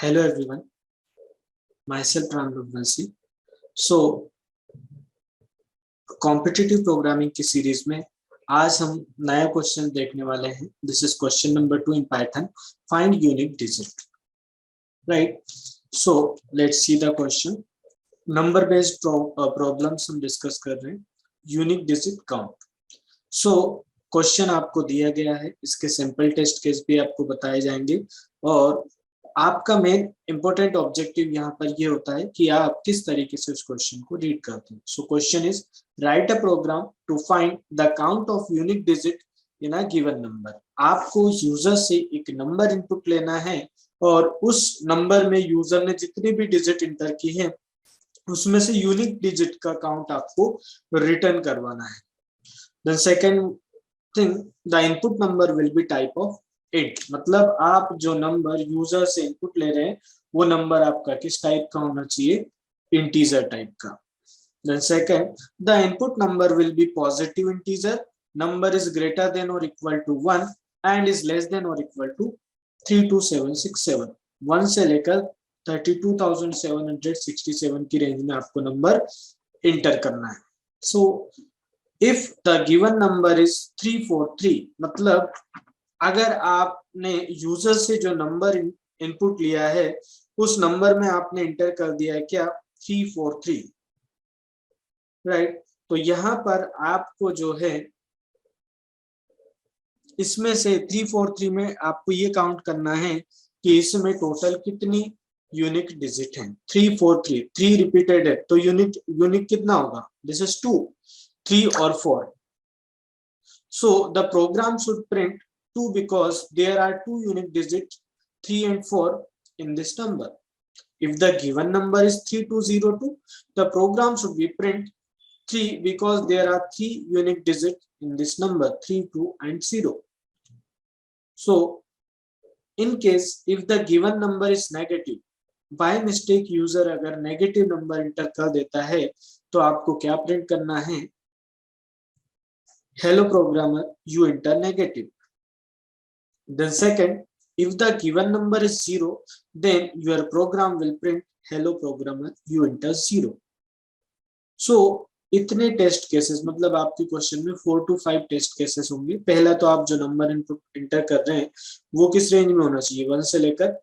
Hello everyone, myself Ram Raghuvanshi. So competitive programming की series में आज हम नया क्वेश्चन देखने वाले हैं. This is question number 2 in Python. Find unique digit. Right, so let's see the question. Number based problems हम discuss कर रहे हैं. Unique digit count. So question आपको दिया गया है, इसके सिंपल टेस्ट केस भी आपको बताए जाएंगे और आपका मेन इंपॉर्टेंट ऑब्जेक्टिव यहाँ पर ये होता है कि आप किस तरीके से उस क्वेश्चन को रीड करते हैं. So question is write a program to find the count of unique digit in a given number. आपको यूजर से एक नंबर इनपुट लेना है और उस नंबर में यूजर ने जितनी भी डिजिट इंटर की है उसमें से यूनिक डिजिट का काउंट आपको रिटर्न करवाना है. The second thing, the input number will be type of int. मतलब आप जो नंबर यूजर से इनपुट ले रहे हैं वो नंबर आपका किस टाइप का होना चाहिए? इंटीजर टाइप का. Then second, the input number will be positive integer. Number is greater than or equal to 1 and is less than or equal to 32767. 1 से लेकर 32,767 की रेंज में आपको नंबर इंटर करना है. So if the given number is 343, मतलब अगर आपने यूजर से जो नंबर इनपुट लिया है उस नंबर में आपने इंटर कर दिया है क्या? 343. राइट, तो यहाँ पर आपको जो है इसमें से 343 में आपको ये काउंट करना है कि इसमें टोटल कितनी यूनिक डिजिट हैं. 343, 3 रिपीटेड है तो यूनिक कितना होगा? दिस इज 2, 3 और 4. So the programme should print 2 because there are 2 unique digits 3 and 4 in this number. If the given number is 3202, the program should be print 3 because there are 3 unique digits in this number 3, 2 and 0. So in case if the given number is negative, by mistake user अगर negative number enter कर देता है तो आपको क्या print करना है? Hello programmer, you enter negative. Then second, if the given number is 0, then your program will print hello programmer, you enter 0. So इतने टेस्ट केसेस, मतलब आपके क्वेश्चन में 4 to 5 टेस्ट केसेस होंगे. पहला तो आप जो नंबर इनपुट इंटर कर रहे हैं वो किस रेंज में होना चाहिए? 1 से लेकर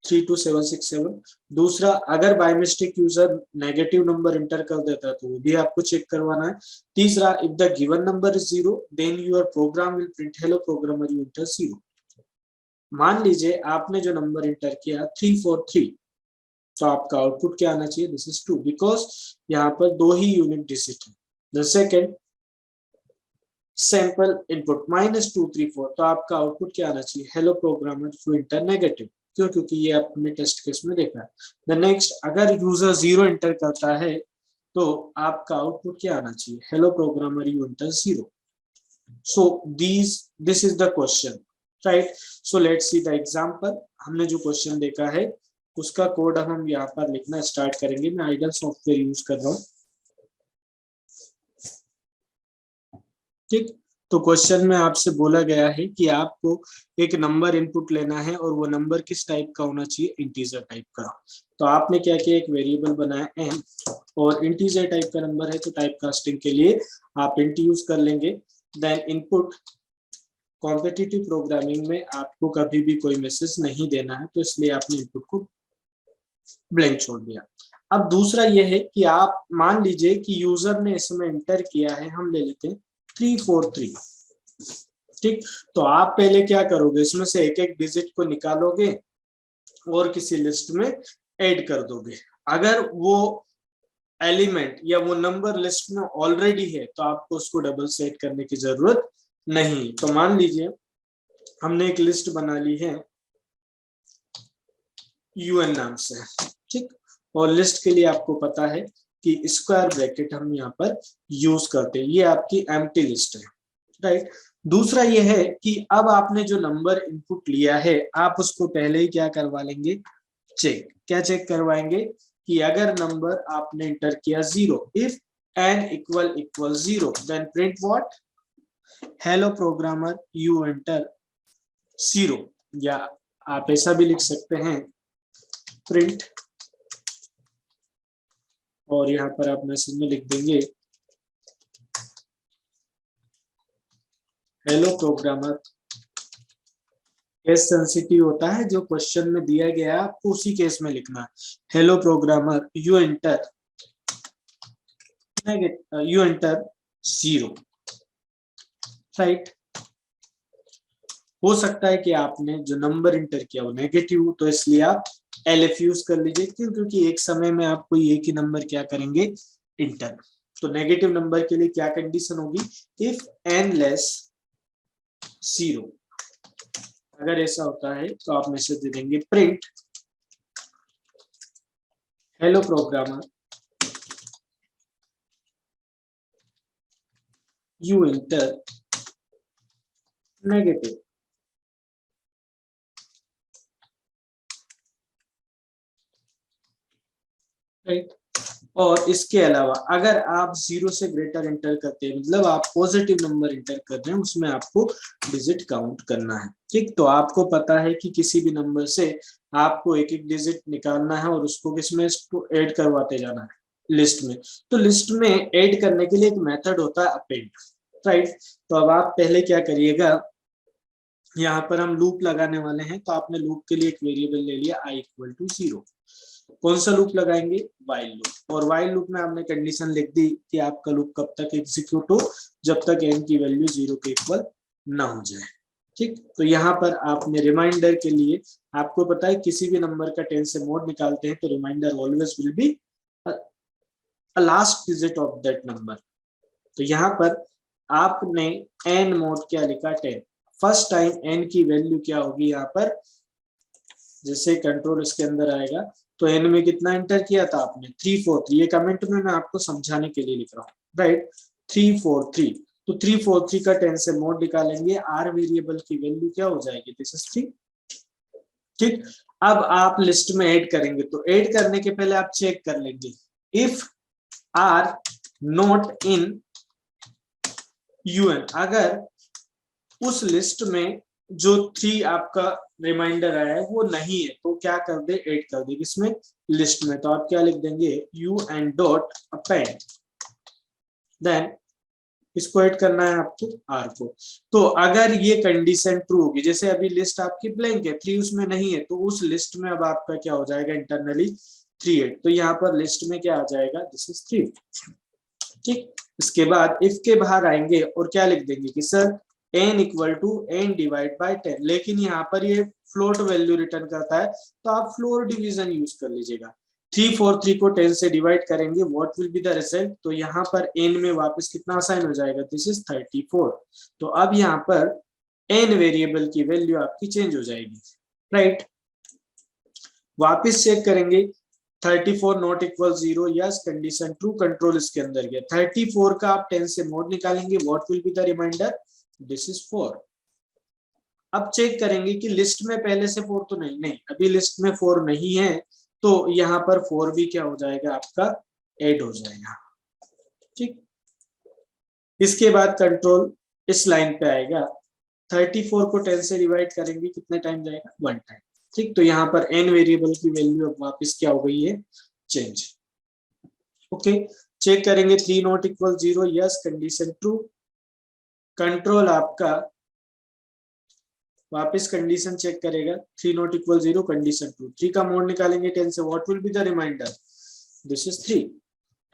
32767. दूसरा, अगर by mistake user negative number inter कर देता है तो वो भी आपको चेक करवाना है. तीसरा, if the given number is 0, then your program will print hello programmer, you enter 0. मान लीजिए आपने जो नंबर इंटर किया 343, तो आपका आउटपुट क्या आना चाहिए? दिस इज 2 बिकॉज यहाँ पर 2 ही यूनिक डिजिट है. द सेकेंड, सैंपल इनपुट -234, तो आपका आउटपुट क्या आना चाहिए? Hello programmer, you inter negative. क्यों? क्योंकि ये आपने टेस्ट केस में देखा है. द नेक्स्ट, अगर यूजर 0 इंटर करता है तो आपका आउटपुट क्या आना चाहिए? Hello programmer, you enter 0. So this is the question. Right, so let's see the example. हमने जो क्वेश्चन देखा है उसका कोड हम यहाँ पर लिखना स्टार्ट करेंगे. मैं आइडल सॉफ्टवेयर यूज कर रहा हूँ. ठीक, तो क्वेश्चन में आपसे बोला गया है कि आपको एक नंबर इनपुट लेना है और वो नंबर किस टाइप का होना चाहिए? इंटीजर टाइप का. तो आपने क्या किया? एक वेरिएबल बनाया n और इंटीजर टाइप का नंबर है तो टाइप कास्टिंग के लिए आप इंट यूज कर लेंगे. Then input. कॉम्पिटिटिव प्रोग्रामिंग में आपको कभी भी कोई मैसेज नहीं देना है तो इसलिए आपने इनपुट को ब्लैंक छोड़ दिया. अब दूसरा यह है कि आप मान लीजिए कि यूजर ने इसमें एंटर किया है, हम ले लेते हैं 343. ठीक, तो आप पहले क्या करोगे? इसमें से एक एक डिजिट को निकालोगे और किसी लिस्ट में ऐड कर दोगे. अगर वो एलिमेंट या वो नंबर लिस्ट में ऑलरेडी है तो आपको उसको डबल से ऐड करने की जरूरत नहीं. तो मान लीजिए हमने एक लिस्ट बना ली है UN नाम से. ठीक, और लिस्ट के लिए आपको पता है कि स्क्वायर ब्रैकेट हम यहाँ पर यूज करते हैं. ये आपकी एम्प्टी लिस्ट है. राइट, दूसरा ये है कि अब आपने जो नंबर इनपुट लिया है आप उसको पहले ही क्या करवा लेंगे? चेक. क्या चेक करवाएंगे? कि अगर नंबर आपने इंटर किया 0, if n = 0, then print what? Hello programmer, you enter 0. या आप ऐसा भी लिख सकते हैं प्रिंट, और यहाँ पर आप मैसेज में लिख देंगे हेलो प्रोग्रामर। केस सेंसिटिव होता है, जो क्वेश्चन में दिया गया है आपको उसी केस में लिखना है। Hello programmer, you enter 0, right. हो सकता है कि आपने जो नंबर इंटर किया वो नेगेटिव, तो इसलिए आप LF यूज कर लीजिए, क्यों? क्योंकि एक समय में आपको एक ही नंबर क्या करेंगे, इंटर। तो नेगेटिव नंबर के लिए क्या कंडीशन होगी, इफ n लेस 0। अगर ऐसा होता है तो आप मैसेज दे देंगे print hello programmer, you enter negative, right. और इसके अलावा अगर आप 0 से ग्रेटर इंटर करते हैं, मतलब आप पॉजिटिव नंबर इंटर कर रहे हैं, उसमें आपको डिजिट काउंट करना है, ठीक। तो आपको पता है कि किसी भी नंबर से आपको एक एक डिजिट निकालना है और उसको किसमें ऐड करवाते जाना है, लिस्ट में। तो लिस्ट में ऐड करने के लिए एक मेथड होता है अपेंड, राइट। तो अब आप पहले क्या करिएगा, यहाँ पर हम लूप लगाने वाले हैं, तो आपने लूप के लिए एक वेरिएबल ले लिया i = 0। कौन सा लूप लगाएंगे, वाइल लूप। और वाइल लूप में आपने कंडीशन लिख दी कि आपका लूप कब तक एग्जीक्यूट हो, जब तक n की वैल्यू 0 के इक्वल ना हो जाए, ठीक। तो यहाँ पर आपने रिमाइंडर के लिए, आपको पता है किसी भी नंबर का 10 से मोड निकालते हैं तो remainder always will be last digit of that number. तो यहाँ पर आपने n मोड क्या लिखा, 10। फर्स्ट टाइम n की वैल्यू क्या होगी, यहाँ पर जैसे कंट्रोल इसके अंदर आएगा तो n में कितना एंटर किया था आपने, 343। ये कमेंट में मैं आपको समझाने के लिए लिख रहा हूँ, राइट। 343, तो 343 का 10 से मोड निकालेंगे, r वेरिएबल की वैल्यू क्या हो जाएगी, दिस इज 3, ठीक। अब आप लिस्ट में ऐड करेंगे, तो ऐड करने के पहले आप चेक कर लेंगे, if r not in un, अगर उस लिस्ट में जो 3 आपका रिमाइंडर आया है वो नहीं है, तो क्या कर दे, ऐड कर दे किसमें, लिस्ट में। तो आप क्या लिख देंगे, un डॉट अपेंड, देन इसको ऐड करना है आपको r को। तो अगर ये कंडीशन ट्रू होगी, जैसे अभी लिस्ट आपकी ब्लैंक है, 3 उसमें नहीं है, तो उस लिस्ट में अब आपका क्या हो जाएगा, इंटरनली 3 8। तो यहाँ पर लिस्ट में क्या आ जाएगा, दिस इज 3, ठीक। इसके बाद इफ के बाहर आएंगे और क्या लिख देंगे कि sir n = n divide by 10, लेकिन यहाँ पर ये फ्लोट वैल्यू रिटर्न करता है, तो आप फ्लोर डिवीजन यूज कर लीजिएगा। 343 को 10 से डिवाइड करेंगे, what will be the result, तो यहाँ पर n में वापस कितना असाइन हो जाएगा, दिस इज 34। तो अब यहाँ पर n वेरिएबल की वैल्यू आपकी चेंज हो जाएगी, राइट। वापस चेक करेंगे, 34 not equal 0, yes, condition true, control इसके अंदर गया। 34 का आप 10 से मोड निकालेंगे, what will be the remainder, this is 4। अब चेक करेंगे कि लिस्ट में पहले से 4 तो नहीं, अभी लिस्ट में 4 नहीं है, तो यहाँ पर 4 भी क्या हो जाएगा, आपका ऐड हो जाएगा, ठीक। इसके बाद कंट्रोल इस लाइन पे आएगा, 34 को 10 से डिवाइड करेंगे, कितने टाइम जाएगा, 1 टाइम, ठीक। तो यहाँ पर n वेरिएबल की वैल्यू अब वापस क्या हो गई है, चेंज, ओके। चेक करेंगे 3 not equal 0, yes, condition true. Control आपका वापस कंडीशन चेक करेगा, 3 नॉट इक्वल 0, कंडीशन ट्रू। 3 का मोड निकालेंगे 10 से, what will be the remainder, this is 3।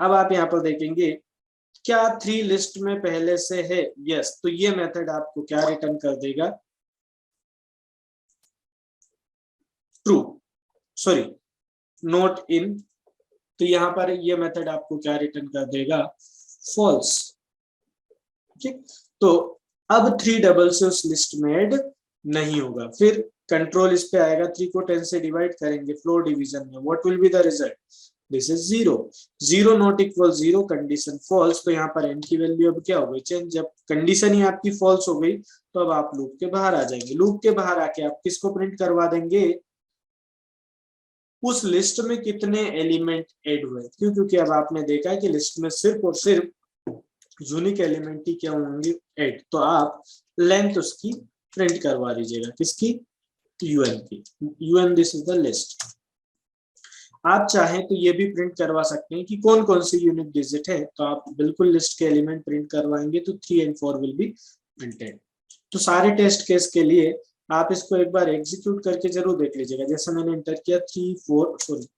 अब आप यहाँ पर देखेंगे क्या 3 लिस्ट में पहले से है, यस, तो ये मेथड आपको क्या रिटर्न कर देगा, ट्रू, सॉरी नॉट इन, तो यहाँ पर ये मेथड आपको क्या रिटर्न कर देगा, फॉल्स, ठीक। तो अब 3 डबल से उस लिस्ट में ऐड नहीं होगा। फिर कंट्रोल इस पे आएगा, 3 को 10 से डिवाइड करेंगे फ्लोर डिवीजन में, what will be the result, this is 0। 0 not equal 0, condition false, तो यहाँ पर n की वैल्यू अब क्या हो गई, चेंज। जब कंडीशन ही आपकी फॉल्स हो गई तो अब आप लूप के बाहर आ जाएंगे। लूप के बाहर आके आप किसको प्रिंट करवा देंगे, उस लिस्ट में कितने एलिमेंट ऐड हुए, क्यों, क्योंकि अब आपने देखा है कि लिस्ट में सिर्फ और सिर्फ यूनिक एलिमेंट ही क्या होंगे, ऐड। तो आप लेंथ उसकी प्रिंट करवा दीजिएगा, किसकी, un की, un this is the list. आप चाहें तो ये भी प्रिंट करवा सकते हैं कि कौन कौन सी यूनिक डिजिट है, तो आप बिल्कुल लिस्ट के एलिमेंट प्रिंट करवाएंगे तो 3 and 4 विल बी प्रिंटेड। तो सारे टेस्ट केस के लिए आप इसको एक बार एग्जीक्यूट करके जरूर देख लीजिएगा। जैसे मैंने इंटर किया 343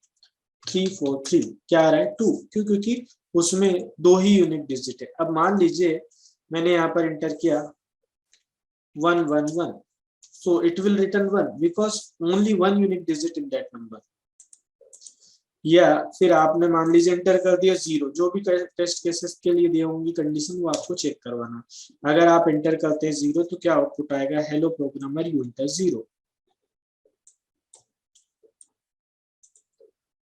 क्या आ रहा है 2, क्यों? क्योंकि उसमें 2 ही यूनिक डिजिट है। अब मान लीजिए मैंने यहाँ पर इंटर किया 111, so it will return 1 because only one unique digit in that number। या फिर आपने मान लीजिए एंटर कर दिया 0, जो भी टेस्ट केसेस के लिए दिए होंगी कंडीशन वो आपको चेक करवाना। अगर आप एंटर करते हैं 0 तो क्या आउटपुट आएगा, hello programmer you enter 0।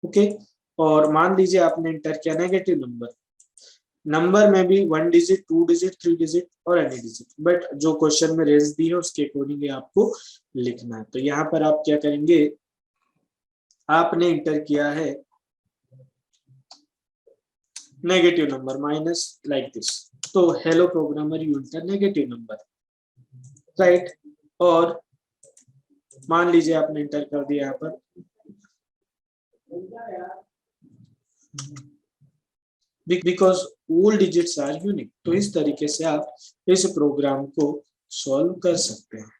Okay, और मान लीजिए आपने एंटर किया नेगेटिव नंबर में भी 1 डिजिट, 2 डिजिट, 3 डिजिट और एनी डिजिट, बट जो क्वेश्चन में रेंज दी है उसके अकॉर्डिंग आपको लिखना है। तो यहाँ पर आप क्या करेंगे, आपने इंटर किया है negative number minus like this, तो hello programmer you enter negative number, right. और मान लीजिए आपने इंटर कर दिया यहाँ पर because all digits are unique. तो इस तरीके से आप इस प्रोग्राम को सॉल्व कर सकते हैं।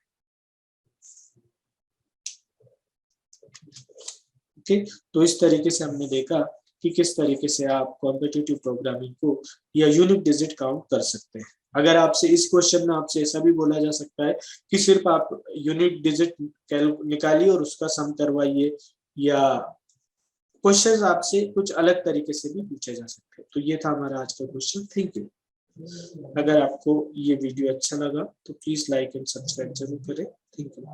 ठीक, तो इस तरीके से हमने देखा कि किस तरीके से आप कॉम्पिटिटिव प्रोग्रामिंग को या यूनिक डिजिट काउंट कर सकते हैं। अगर आपसे इस क्वेश्चन में आपसे ऐसा भी बोला जा सकता है कि सिर्फ आप यूनिक डिजिट निकालिए और उसका सम करवाइए, या क्वेश्चंस आपसे कुछ अलग तरीके से भी पूछे जा सकते हैं। तो ये था हमारा आज का क्वेश्चन। Thank you. अगर आपको ये वीडियो अच्छा लगा तो प्लीज लाइक एंड सब्सक्राइब जरूर करें। Thank you.